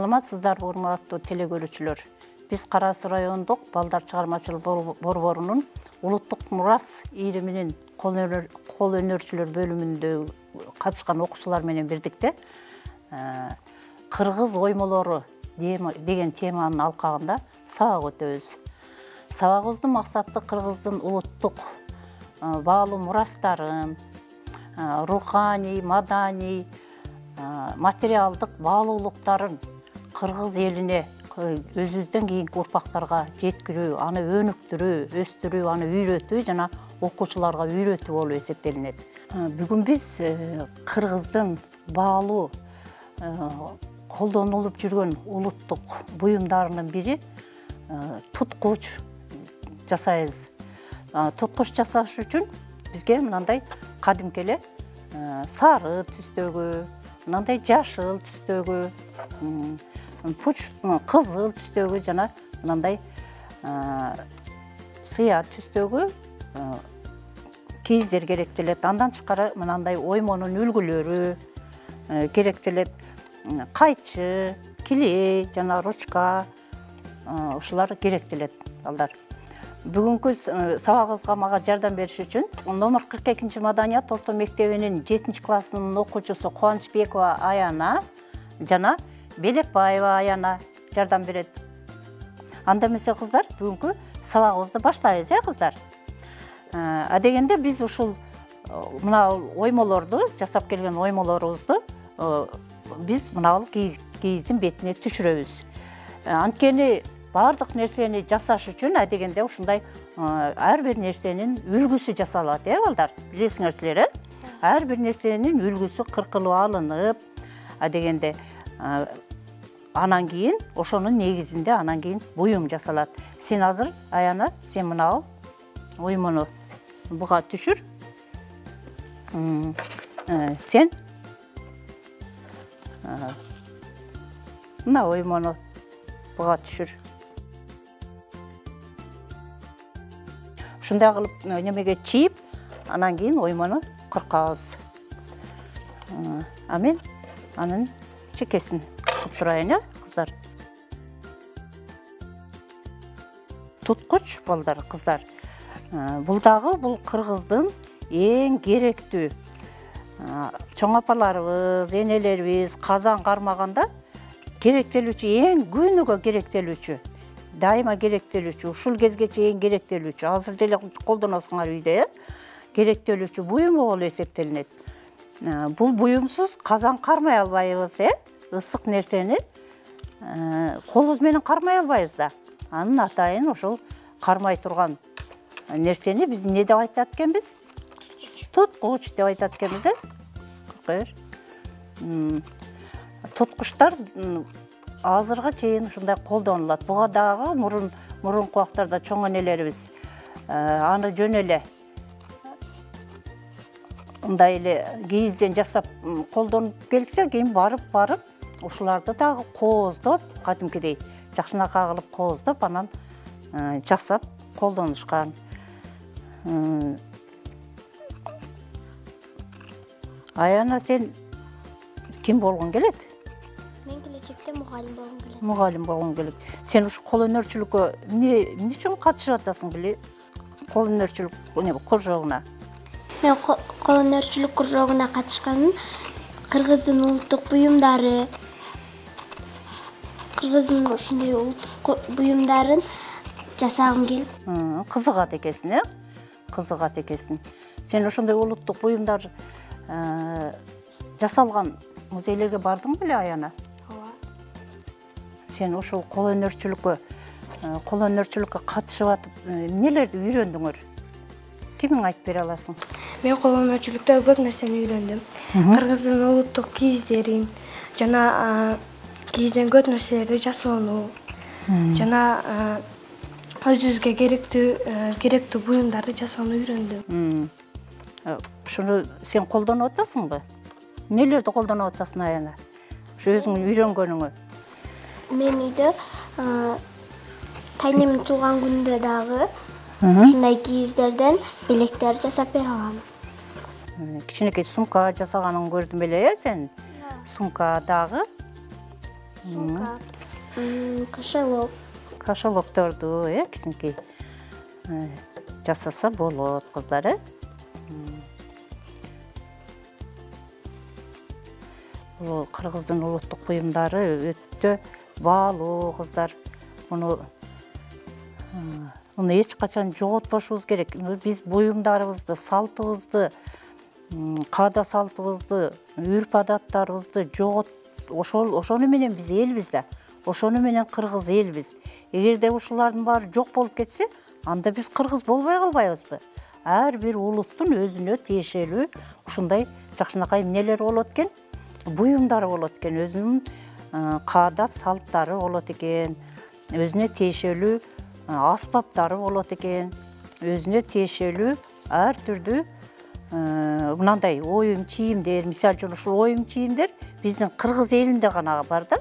Саламатсыздарбы, урматтуу телекөрүүчүлөр. Биз Кара Суу райондук балдар чыгармачылык борборунун улуттук мурас ийриминин кол өнөрчүлөр бөлүмүндө катышкан окуучулар менен бирдикте кыргыз оймолору деген теманын алкагында сабак өтөбүз. Сабагыбыздын максаты кыргыздын улуттук баалуу мурастарын, руханий, маданий, материалдык баалуулуктарын кыргыз элине өзүбүздөн кийинки урпактарга жеткирүү, аны өнүктүрүү, өстүрүү, аны үйрөтүү жана окуучуларга үйрөтүү болуп эсептелинет. Бүгүн биз кыргыздын баалуу колдонулуп жүргөн улуттук буюмдарынын бири туткуч жасайбыз. Туткуч жасаш үчүн бизге мындай кадимки эле сары түстөгү, мындай жашыл түстөгү, кызыл түстөгү жана мындай сыя түстөгү кийиздер керектелет. Андан тышкары мындай оймонун үлгүлөрү керектелет. Кайчы, килей жана ручка ушулар керектелет балдар. Бүгүнкү сабагыбызга мага жардам бериш үчүн номер 42 Маданият орто мектебинин 7-классынын окуучусу Кубанычбекова Аяна жана Белекбаева Аяна жардам берет. Анда эмесе кыздар, бүгүнкү сабагыбызды баштайбыз, кыздар. Адегенде биз ушул мына оймолорду, жасап келген оймолорубузду биз мына кийиздин бетине түшүрөбүз. Анткени бардык нерсени жасаш үчүн адегенде ушундай ар бир нерсенин үлгүсү жасалат, балдар. Билесиңер, ар бир нерсенин үлгүсү кыркылып алынып, адегенде анан кийин ошонун негизинде анан кийин буюм жасалат. Сен азыр, Аяна, сен мына оймону буга түшүр. Сен мына оймону буга түшүр. Ушундай кылып немеге чийип, анан кийин оймону кыркабыз. Мен анын чекесин кылып турайын, кыздар. Туткуч балдар, кыздар. Бул дагы бул кыргыздын эң керектүү чоң апаларыбыз, энелерибиз казан кармаганда керектелүүчү, эң күнүгө керектелүүчү, дайыма керектелүүчү, ушул кезгече эң керектелүүчү, азыр деле колдоносуңар үйдө, керектелүүчү буюм болуп эсептелинет. Бул буюмсуз казан кармай албайбыз, ысык нерсени колубуз менен кармай албайбыз да. Анын атайын ошол кармай турган нерсени биз эмне деп айтат экенбиз? Туткуч деп айтат экенбиз, Туткучтар азырга чейин ушундай колдонулат. Буга дагы мурунку убактарда чоң энелерибиз аны жөн эле мындай эле кийизден жасап колдонуп келсе, кийин барып ушуларды дагы кооздоп, кадимкидей жакшынакай кылып кооздоп, анан жасап колдонушкан. Аяна, сен ким болгон келет? Мен келечекте мугалим болгон келет. Мугалим болгон келет. Сен ушу кол өнөрчүлүккө эмне үчүн катышып атасың биле? Кол өнөрчүлүк кружогуна. Мен кол өнөрчүлүк кружогуна катышканым кыргыздын улуттук буюмдары, кыргыздын ушундай улуттук буюмдарын жасагым келип. Кызыгат экенсиң, Кызыгат экенсиң. Сен ошондой улуттук буюмдар жасалган музейлерге бардың беле, Аяна? Ооба. Сен ошол кол өнөрчүлүккө катышып атып, эмнелерди үйрөндүңөр? Кимиң айтып бере аласың? Мен кол өнөрчүлүктө көп нерсени үйрөндүм. Кыргыздын улуттук кийиздерин жана кийизден көп нерселерди жасоону жана өзүбүзгө керектүү буюмдарды жасоону үйрөндүм. Ушуну сен колдонуп атасыңбы? Нелерди колдонуп атасың, Аяна? Ушу өзүң үйрөнгөнүңө. Мен үйдө тайнемдин туулган күнүндө дагы ушундай кийиздерден белектер жасап бере алам. Кичинекей сумка жасаганын көрдүм эле, сен? Сумка дагы Сумка. Кошелок. Кошелокторду, кичинекей жасаса болот кыздар, Бул кыргыздын улуттук буюмдары өтө баалуу кыздар. Муну эч качан жоготпошубуз керек. Биз буюмдарыбызды, салтыбызды, каада салтыбызды, үрп адаттарыбызды ошону менен биз элбиз да. Ошону менен кыргыз элбиз. Эгерде ушулардын баары жок болуп кетсе, анда биз кыргыз болбой калбайбызбы? Ар бир улуттун өзүнө тиешелүү ушундай жакшынакай эмнелери болот экен, буюмдары болот экен, өзүнүн каада салттары болот экен, өзүнө тиешелүү аспаптары болот экен, өзүнө тиешелүү ар түрдүү мынандай оюм чийимдер, мисалы үчүн ушул оюм чийимдер биздин кыргыз элинде гана бар да.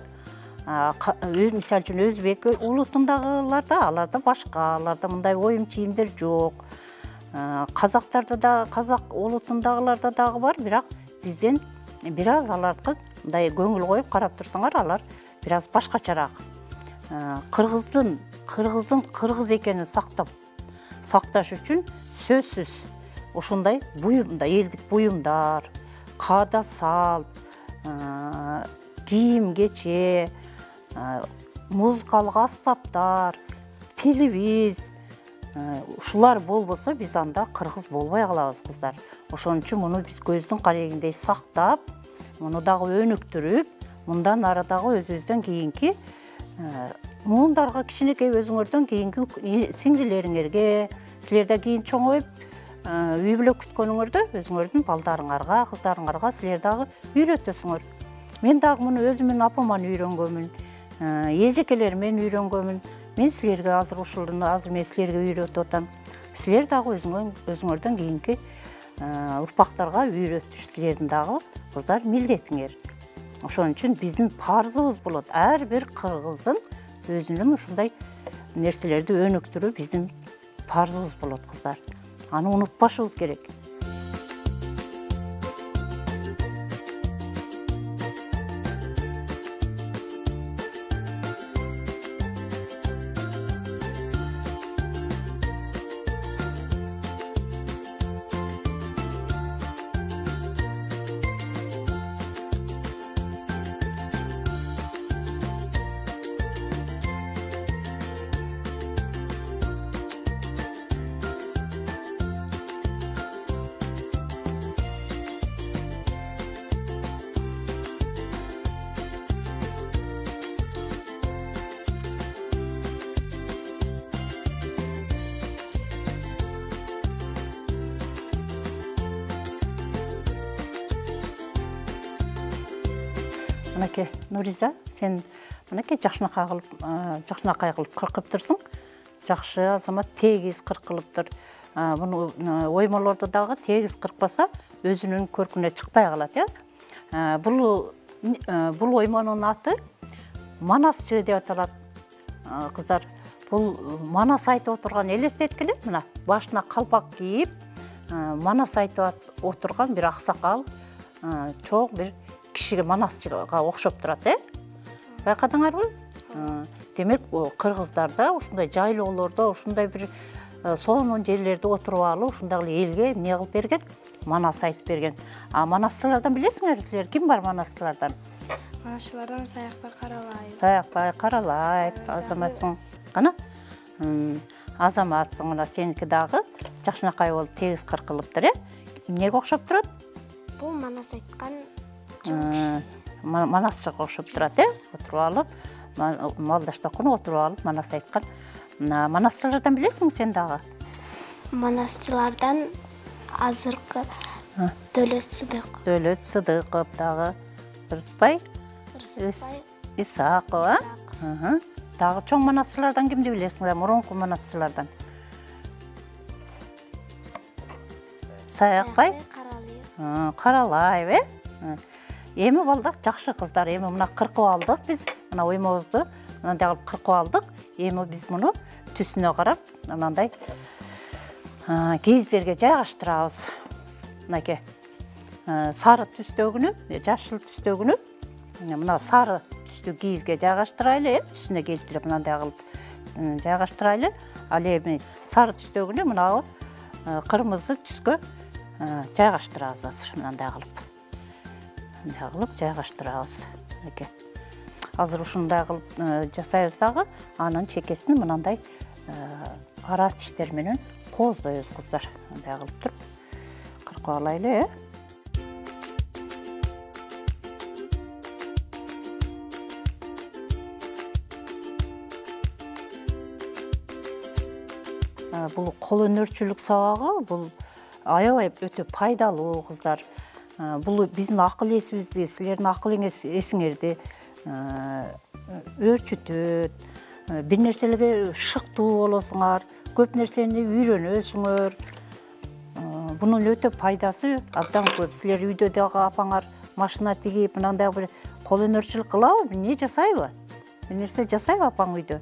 Мисалы үчүн өзбек улутундагыларда, аларда башка, аларда мындай оюм чийимдер жок. Казактарда да, казак улутундагыларда дагы бар, бирок бизден бир аз алардыкы мындай көңүл коюп карап турсаңар, алар бир аз башкачараак. Кыргыздын кыргыз экенин сакташ үчүн сөзсүз ушундай буюмдар, элдик буюмдар, каада салт, кийим кече, музыкалык аспаптар, тилибиз, ушулар болбосо биз анда кыргыз болбой калабыз кыздар. Ошон үчүн муну биз көздүн карегиндей сактап, муну дагы өнүктүрүп, мындан ары дагы өзүбүздөн кийинки муундарга, кичинекей өзүңөрдөн кийинки сиңдилериңерге, силерде кийин чоңоюп үй бүлө күткөнүңөрдө өзүңөрдүн балдарыңарга, кыздарыңарга силер дагы үйрөтөсүңөр. Мен дагы муну өзүмдүн апаман үйрөнгөнмүн, эжекелеримден үйрөнгөнмүн. Мен силерге азыр мен силерге үйрөтүп атам. Силер дагы өзүңөрдөн кийинки урпактарга үйрөтүш силердин дагы кыздар милдетиңер. Ошон үчүн биздин парзыбыз болот. Ар бир кыргыздын өзүнүн ушундай нерселерди өнүктүрүү биздин парзыбыз болот кыздар. Аны унутпашыбыз керек. Мынакей Нуриза, сен мынакей жакшынакай кылып кыркып турсуң. Жакшы азамат тегиз кыркылыптыр. Буну оймолорду дагы тегиз кыркпаса, өзүнүн көркүнө чыкпай калат, Бул оймонун аты Манасчы деп аталат. Кыздар, бул Манас айтып отурган элестеткиле, мына башына калпак кийип, Манас айтып отурган бир аксакал, чоң бир кишиге Манасчыга окшоп турат, Байкадыңарбы? Демек, кыргыздарда ушундай жайлоолордо, ушундай бир сонун жерлерде отуруп алып, ушундай элге эмне кылып берген? Манас айтып берген. Манасчылардан билесиңер силер, ким бар манасчылардан? Манасчылардан Саякбай Каралаев. Саякбай Каралаев, азаматсың. Кана? Азаматсың, мына сеники дагы жакшынакай болуп тегиз кыркылыптыр, Эмнеге окшоп турат? Бул Манас айткан Манасчыга окшоп турат, Отуруп алып, малдаштакын отуруп алып, Манас айткан. Манасчылардан билесиң сен дагы? Манасчылардан азыркы Дөлөт Сыдыков дагы, Рыспай Исакова. Дагы чоң манасчылардан кимди билесиңер? Мурунку манасчылардан. Саякбай Каралаев, Эми балдар жакшы кыздар, эми мына кыркып алдык биз, мына оймобузду мындай кылып кыркып алдык. Эми биз муну түсүнө карап, мындай кийиздерге жайгаштырабыз. Мынакей сары түстөгүнү, жашыл түстөгүнү, мына сары түстү кийизге жайгаштырайлы, түсүнө келтирип мындай кылып жайгаштырайлы. Ал эми сары түстөгүнө мынабы кырмызы түскө жайгаштырабыз азыр мындай кылып. Мындай кылып жайгаштырабыз. Эке. Азыр ушундай кылып жасайбыз дагы, анын чекесин мындай ара тиштер менен кооздойбуз кыздар. Мындай кылып туруп кыркып алайлы. Бул кол өнөрчүлүк сабагы бул аябай өтө пайдалуу кыздар. Бул биздин акыл эсибизди, силердин акыл эсиңерди өөрчүтөт. Бир нерселерге шыктуу болосуңар, көп нерсени үйрөнөсүңөр. Бунун өтө пайдасы абдан көп. Силер үйдө дагы апаңар машина тигип, мындай бир кол өнөрчүлүк кылабы, эмне жасайбы? Бир нерсе жасайбы апаң үйдө?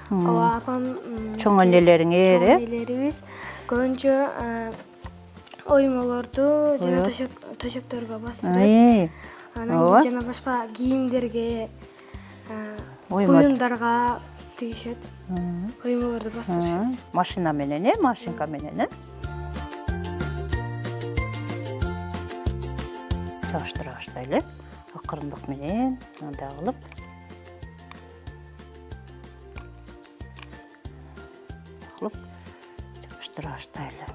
Ооба, апам Чоң энелериңер, энелерибиз көбүнчө оймолорду жана төшөктөргө басып, анан жана башка кийимдерге, буюмдарга тигишет. Оймолорду басышат. Машина менен, машинка менен, жабыштыра баштайлы. Акырындык менен мындай кылып. Жабыштыра баштайлы.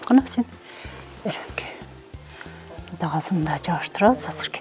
Кына сен береке. Дагасында жабыштырабыз азыркы.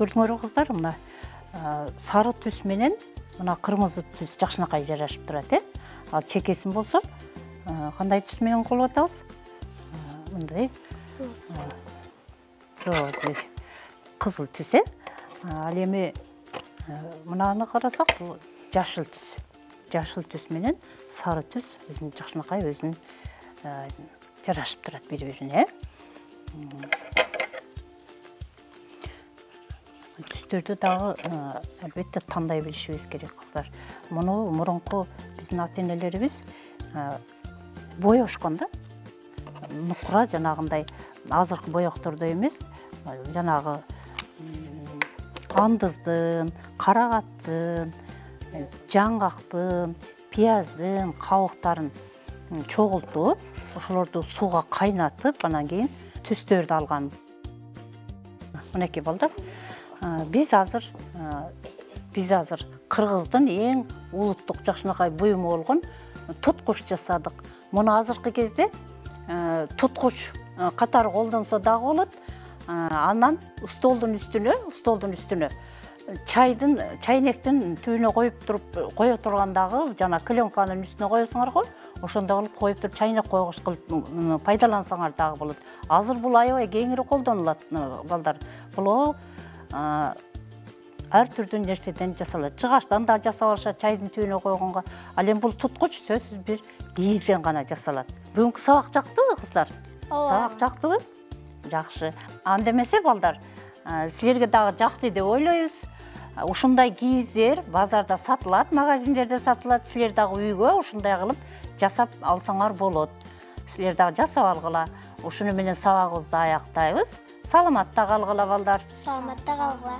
Көрдүңөр кыздар, мына сары түс менен мына кырмызы түс жакшынакай жарашып турат, Ал чекесин болсо, кандай түс менен колуп атабыз? Мындай розовый, кызыл түс, Ал эми мынаны карасак, бул жашыл түс. Жашыл түс менен сары түс өзүнүн жакшынакай өзүнүн жарашып турат бири-бирине. Түстөрдү дагы албетте тандай билишибиз керек кыздар. Муну мурунку биздин ата-энелерибиз боёшкон да. Нукура жанагындай азыркы боёктордой эмес, жанагы андыздын, карагаттын, жаңгактын, пияздын кабыктарын чогултуп, ошолорду сууга кайнатып, анан кийин түстөрдү алган. Мынакей балдар. Биз азыр кыргыздын эң улуттук жакшынакай буюму болгон туткуч жасадык. Муну азыркы кезде туткуч катары колдонсо дагы болот. Анан столдун үстүнө чайнектин түбүнө кое тургандагы жана клеенканын үстүнө коесуңар го, ошондой кылып коюп туруп чайнек койгуч кылып пайдалансаңар дагы болот. Азыр бул аябай кеңири колдонулат балдар. Бул ар түрдүү нерседен жасалат. Жыгачтан да жасап алышат чайдын түбүнө койгонго. Ал эми бул туткуч сөзсүз бир кийизден гана жасалат. Бүгүнкү сабак жактыбы кыздар? Сабак жактыбы? Жакшы. Анда эмесе балдар, силерге дагы жакты деп ойлойбуз. Ушундай кийиздер базарда сатылат, магазиндерде сатылат. Силер дагы үйгө ушундай кылып жасап алсаңар болот. Силер дагы жасап алгыла. ушуну менен сабагыбызды аяктайбыз. Саламатта калгыла балдар. Саламатта калгыла.